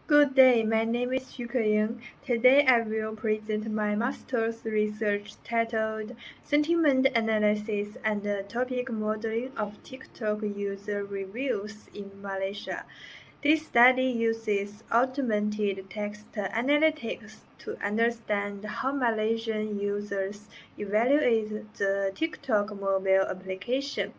Good day, my name is Xu Keying. Today I will present my master's research titled Sentiment Analysis and Topic Modeling of TikTok User Reviews in Malaysia. This study uses augmented text analytics to understand how Malaysian users evaluate the TikTok mobile application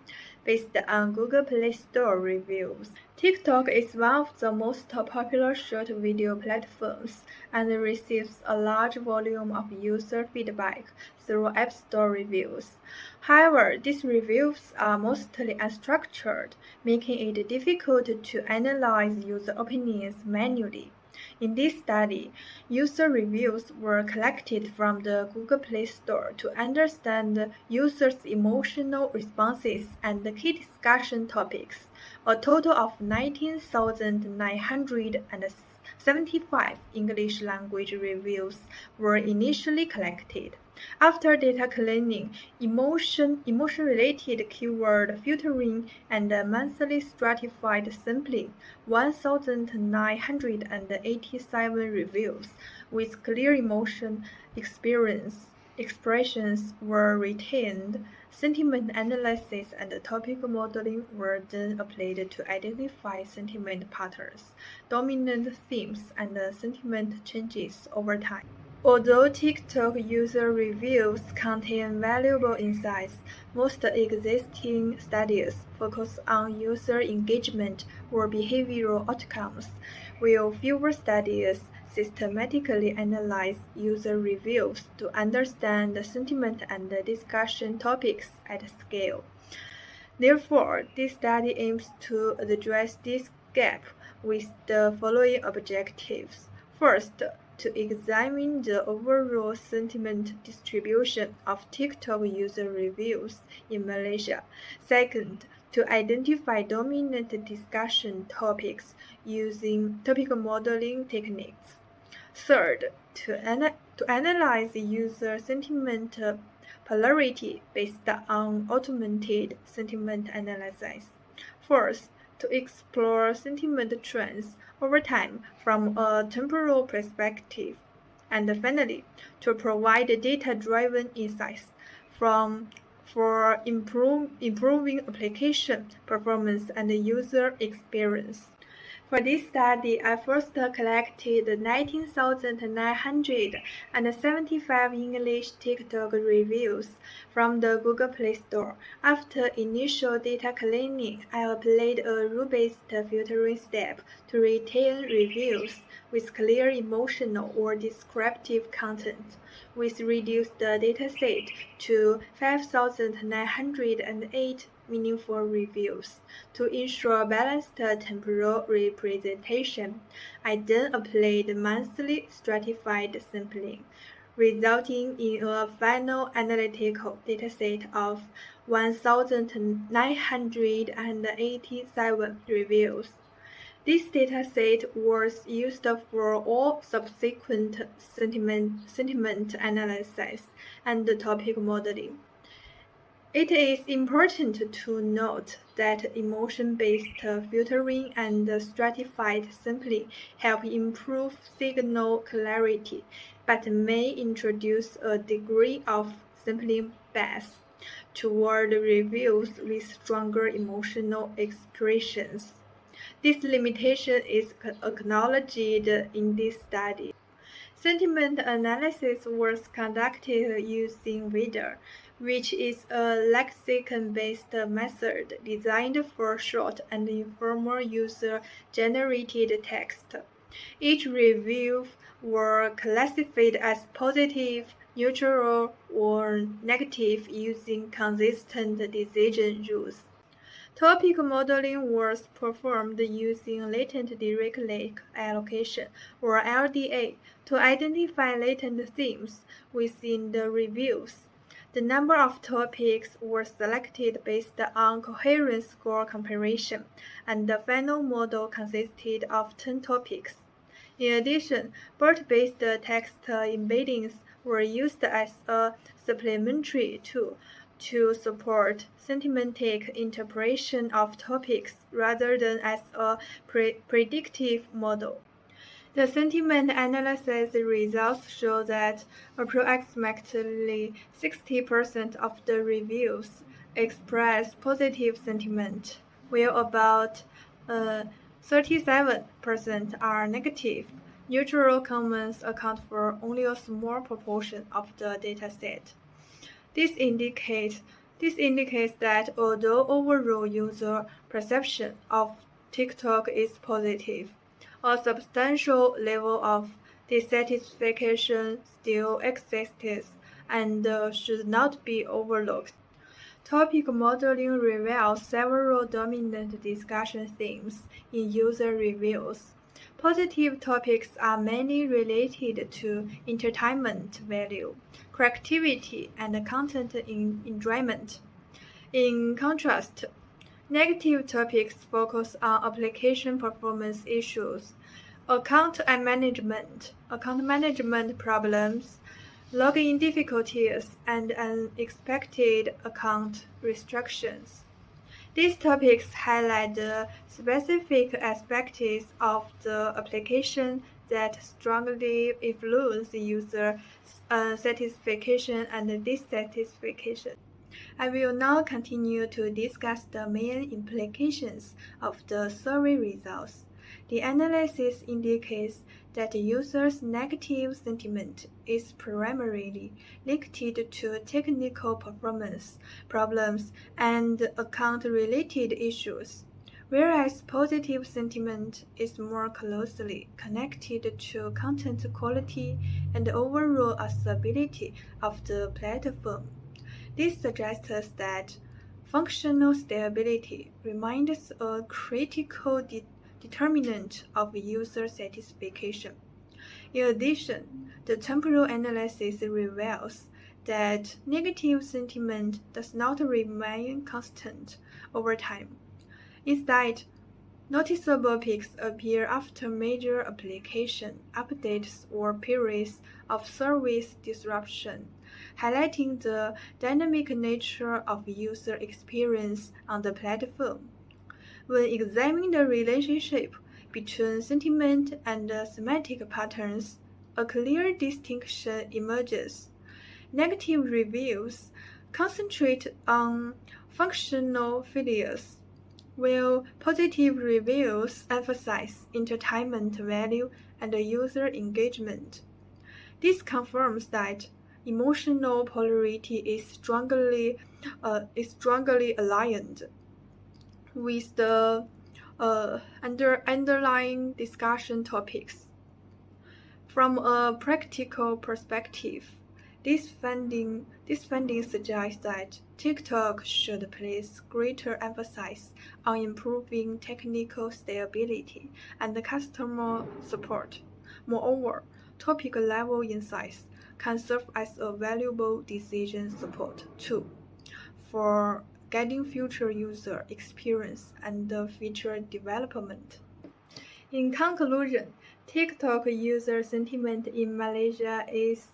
based on Google Play Store reviews. TikTok is one of the most popular short video platforms and receives a large volume of user feedback through App Store reviews. However, these reviews are mostly unstructured, making it difficult to analyze user opinions manually. In this study, user reviews were collected from the Google Play Store to understand users' emotional responses and key discussion topics. A total of 19,975 English language reviews were initially collected. After data cleaning, emotion-related keyword filtering, and monthly stratified sampling, 1,987 reviews with clear emotion expressions were retained. Sentiment analysis and topic modeling were then applied to identify sentiment patterns, dominant themes, and sentiment changes over time. Although TikTok user reviews contain valuable insights, most existing studies focus on user engagement or behavioral outcomes, while fewer studies systematically analyze user reviews to understand the sentiment and discussion topics at scale. Therefore, this study aims to address this gap with the following objectives. First, to examine the overall sentiment distribution of TikTok user reviews in Malaysia. Second, to identify dominant discussion topics using topic modeling techniques. Third, to analyze user sentiment polarity based on augmented sentiment analysis. Fourth, to explore sentiment trends over time from a temporal perspective. And finally, to provide data-driven insights for improving application performance and user experience. For this study, I first collected 19,975 English TikTok reviews from the Google Play Store. After initial data cleaning, I applied a rule-based filtering step to retain reviews with clear emotional or descriptive content. We reduced the dataset to 5,908 meaningful reviews. To ensure balanced temporal representation, I then applied monthly stratified sampling, resulting in a final analytical dataset of 1,987 reviews. This dataset was used for all subsequent sentiment analysis and topic modeling. It is important to note that emotion-based filtering and stratified sampling help improve signal clarity, but may introduce a degree of sampling bias toward reviews with stronger emotional expressions. This limitation is acknowledged in this study. Sentiment analysis was conducted using VIDAR, which is a lexicon-based method designed for short and informal user-generated text. Each review was classified as positive, neutral, or negative using consistent decision rules. Topic modeling was performed using latent direct link allocation, or LDA, to identify latent themes within the reviews. The number of topics was selected based on coherence score comparison, and the final model consisted of 10 topics. In addition, BERT-based text embeddings were used as a supplementary tool to support semantic interpretation of topics rather than as a predictive model. The sentiment analysis results show that approximately 60% of the reviews express positive sentiment, while about 37% are negative. Neutral comments account for only a small proportion of the dataset. This indicates that although overall user perception of TikTok is positive, a substantial level of dissatisfaction still exists and should not be overlooked. Topic modeling reveals several dominant discussion themes in user reviews. Positive topics are mainly related to entertainment value, creativity, and content enjoyment. In contrast, negative topics focus on application performance issues, account management problems, login difficulties, and unexpected account restrictions. These topics highlight the specific aspects of the application that strongly influence user satisfaction and dissatisfaction. I will now continue to discuss the main implications of the survey results. The analysis indicates that the user's negative sentiment is primarily linked to technical performance problems and account-related issues, whereas positive sentiment is more closely connected to content quality and overall usability of the platform. This suggests that functional stability remains a critical determinant of user satisfaction. In addition, the temporal analysis reveals that negative sentiment does not remain constant over time. Instead, noticeable peaks appear after major application updates or periods of service disruption, highlighting the dynamic nature of user experience on the platform. When examining the relationship between sentiment and semantic patterns, a clear distinction emerges. Negative reviews concentrate on functional failures, while positive reviews emphasize entertainment value and user engagement. This confirms that emotional polarity is strongly aligned with the underlying discussion topics. From a practical perspective, this finding suggests that TikTok should place greater emphasis on improving technical stability and customer support. Moreover, topic-level insights can serve as a valuable decision support tool for guiding future user experience and feature development. In conclusion, TikTok user sentiment in Malaysia is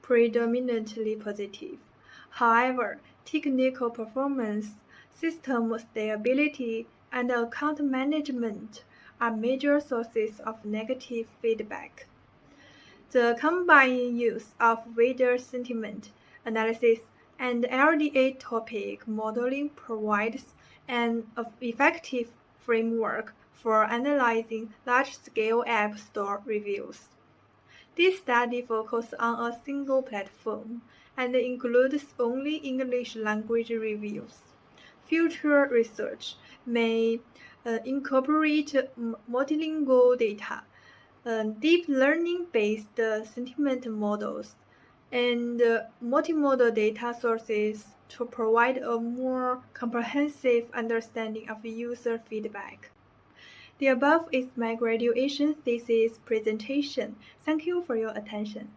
predominantly positive. However, technical performance, system stability, and account management are major sources of negative feedback. The combined use of wider sentiment analysis and LDA topic modeling provides an effective framework for analyzing large-scale App Store reviews. This study focuses on a single platform and includes only English language reviews. Future research may incorporate multilingual data, deep learning-based sentiment models, and multimodal data sources to provide a more comprehensive understanding of user feedback. The above is my graduation thesis presentation. Thank you for your attention.